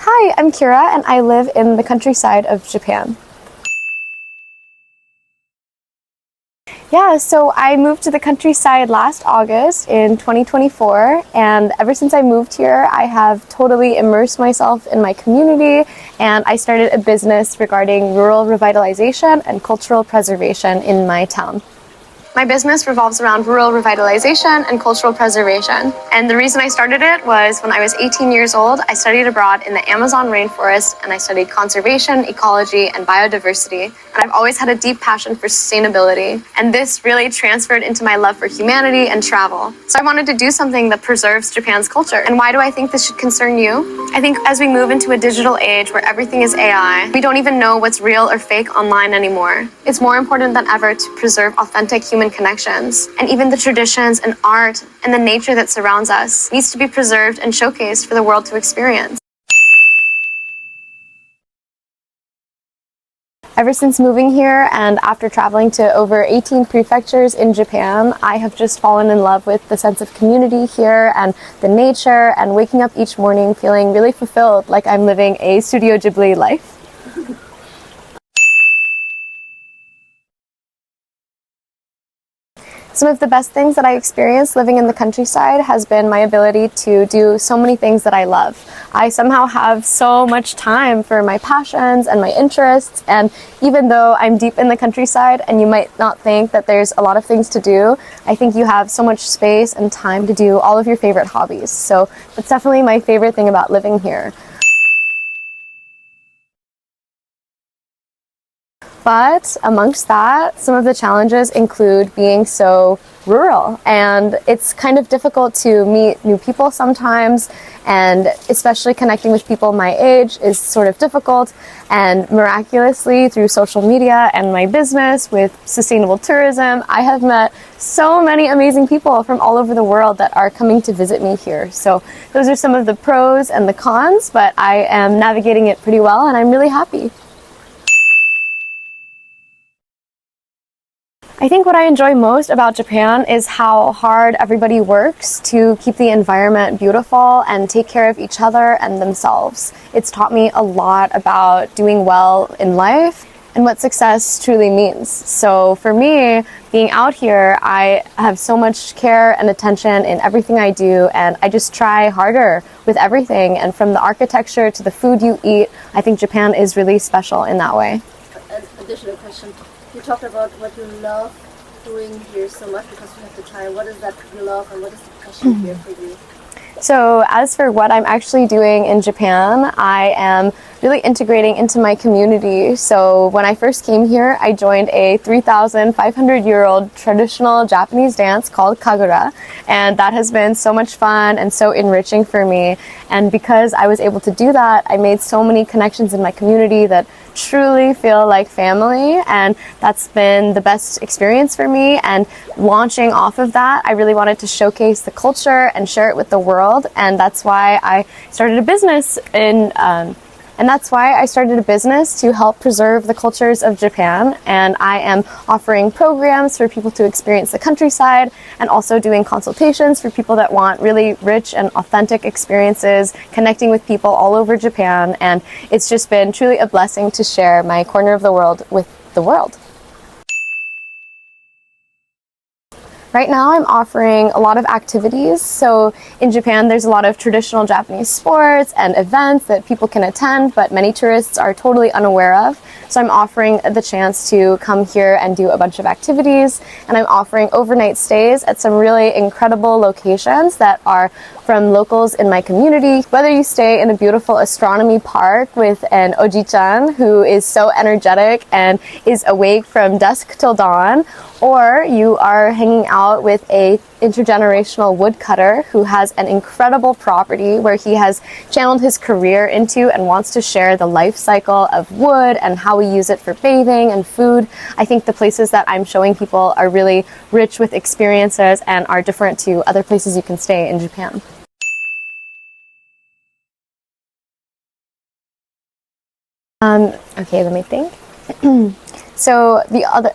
Hi, I'm Kira and I live in the countryside of Japan. Yeah, so I moved to the countryside last August in 2024, and ever since I moved here, I have totally immersed myself in my community, and I started a business regarding rural revitalization and cultural preservation in my town. My business revolves around rural revitalization and cultural preservation. And the reason I started it was when I was 18 years old, I studied abroad in the Amazon rainforest and I studied conservation, ecology, and biodiversity. And I've always had a deep passion for sustainability. And this really transferred into my love for humanity and travel. So I wanted to do something that preserves Japan's culture. And why do I think this should concern you? I think as we move into a digital age where everything is AI, we don't even know what's real or fake online anymore. It's more important than ever to preserve authentic human connections, and even the traditions and art and the nature that surrounds us needs to be preserved and showcased for the world to experience. Ever since moving here and after traveling to over 18 prefectures in Japan, I have just fallen in love with the sense of community here and the nature, and waking up each morning feeling really fulfilled, like I'm living a Studio Ghibli life. Some of the best things that I experienced living in the countryside has been my ability to do so many things that I love. I somehow have so much time for my passions and my interests, and even though I'm deep in the countryside and you might not think that there's a lot of things to do, I think you have so much space and time to do all of your favorite hobbies. So that's definitely my favorite thing about living here. But amongst that, some of the challenges include being so rural, and it's kind of difficult to meet new people sometimes, and especially connecting with people my age is sort of difficult. And miraculously, through social media and my business with sustainable tourism, I have met so many amazing people from all over the world that are coming to visit me here. So those are some of the pros and the cons, but I am navigating it pretty well and I'm really happy. I think what I enjoy most about Japan is how hard everybody works to keep the environment beautiful and take care of each other and themselves. It's taught me a lot about doing well in life and what success truly means. So for me, being out here, I have so much care and attention in everything I do, and I just try harder with everything. And from the architecture to the food you eat, I think Japan is really special in that way. An additional question. You talked about what you love doing here so much because you have the time. What is that you love and what is the passion here for you? So as for what I'm actually doing in Japan, I am really integrating into my community. So when I first came here, I joined a 3,500-year-old traditional Japanese dance called kagura, and that has been so much fun and so enriching for me. And because I was able to do that, I made so many connections in my community that truly feel like family, and that's been the best experience for me. And launching off of that, I really wanted to showcase the culture and share it with the world, and that's why I started a business to help preserve the cultures of Japan. And I am offering programs for people to experience the countryside, and also doing consultations for people that want really rich and authentic experiences, connecting with people all over Japan. And it's just been truly a blessing to share my corner of the world with the world. Right now I'm offering a lot of activities. So in Japan there's a lot of traditional Japanese sports and events that people can attend, but many tourists are totally unaware of. So I'm offering the chance to come here and do a bunch of activities, and I'm offering overnight stays at some really incredible locations that are from locals in my community. Whether you stay in a beautiful astronomy park with an oji-chan who is so energetic and is awake from dusk till dawn, or you are hanging out with a intergenerational woodcutter who has an incredible property where he has channeled his career into and wants to share the life cycle of wood and how we use it for bathing and food. I think the places that I'm showing people are really rich with experiences and are different to other places you can stay in Japan. Okay, let me think. So the other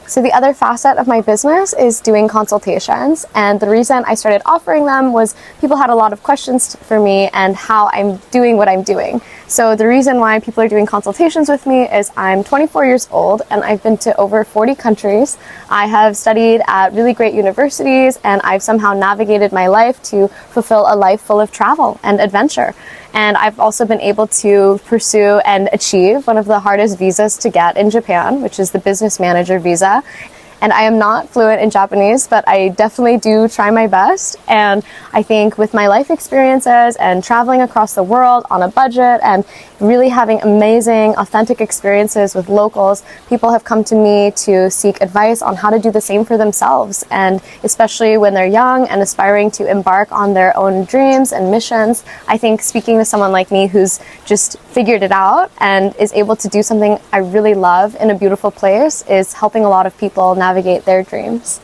So the other facet of my business is doing consultations, and the reason I started offering them was people had a lot of questions for me and how I'm doing what I'm doing. So the reason why people are doing consultations with me is I'm 24 years old and I've been to over 40 countries. I have studied at really great universities and I've somehow navigated my life to fulfill a life full of travel and adventure. And I've also been able to pursue and achieve one of the hardest visas to get in Japan, which is the business manager visa. And I am not fluent in Japanese, but I definitely do try my best. And I think with my life experiences and traveling across the world on a budget and really having amazing, authentic experiences with locals, people have come to me to seek advice on how to do the same for themselves. And especially when they're young and aspiring to embark on their own dreams and missions, I think speaking to someone like me who's just figured it out and is able to do something I really love in a beautiful place is helping a lot of people navigate their dreams.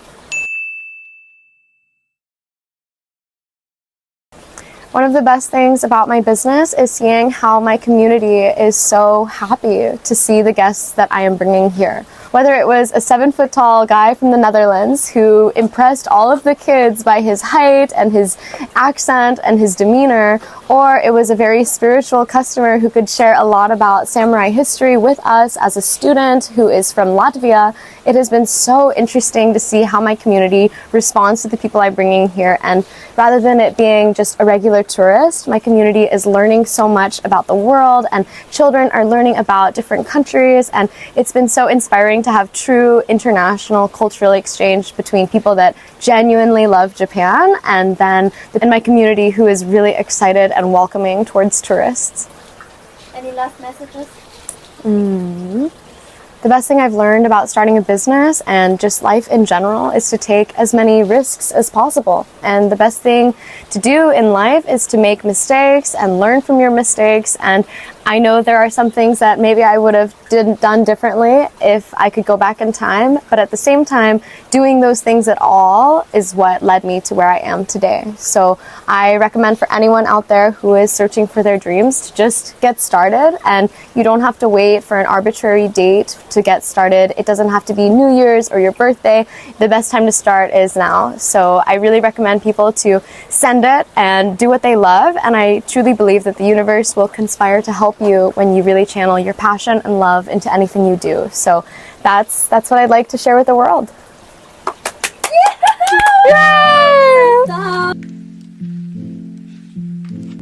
One of the best things about my business is seeing how my community is so happy to see the guests that I am bringing here. Whether it was a 7-foot-tall guy from the Netherlands who impressed all of the kids by his height and his accent and his demeanor, or it was a very spiritual customer who could share a lot about samurai history with us as a student who is from Latvia, it has been so interesting to see how my community responds to the people I'm bringing here. And rather than it being just a regular tourist, my community is learning so much about the world, and children are learning about different countries, and it's been so inspiring to have true international cultural exchange between people that genuinely love Japan and then in my community who is really excited and welcoming towards tourists. Any last messages? The best thing I've learned about starting a business and just life in general is to take as many risks as possible. And the best thing to do in life is to make mistakes and learn from your mistakes. And I know there are some things that maybe I would have done differently if I could go back in time, but at the same time, doing those things at all is what led me to where I am today. So I recommend for anyone out there who is searching for their dreams to just get started, and you don't have to wait for an arbitrary date to get started. It doesn't have to be New Year's or your birthday. The best time to start is now. So I really recommend people to send it and do what they love, and I truly believe that the universe will conspire to help you when you really channel your passion and love into anything you do. So that's what I'd like to share with the world. Stop.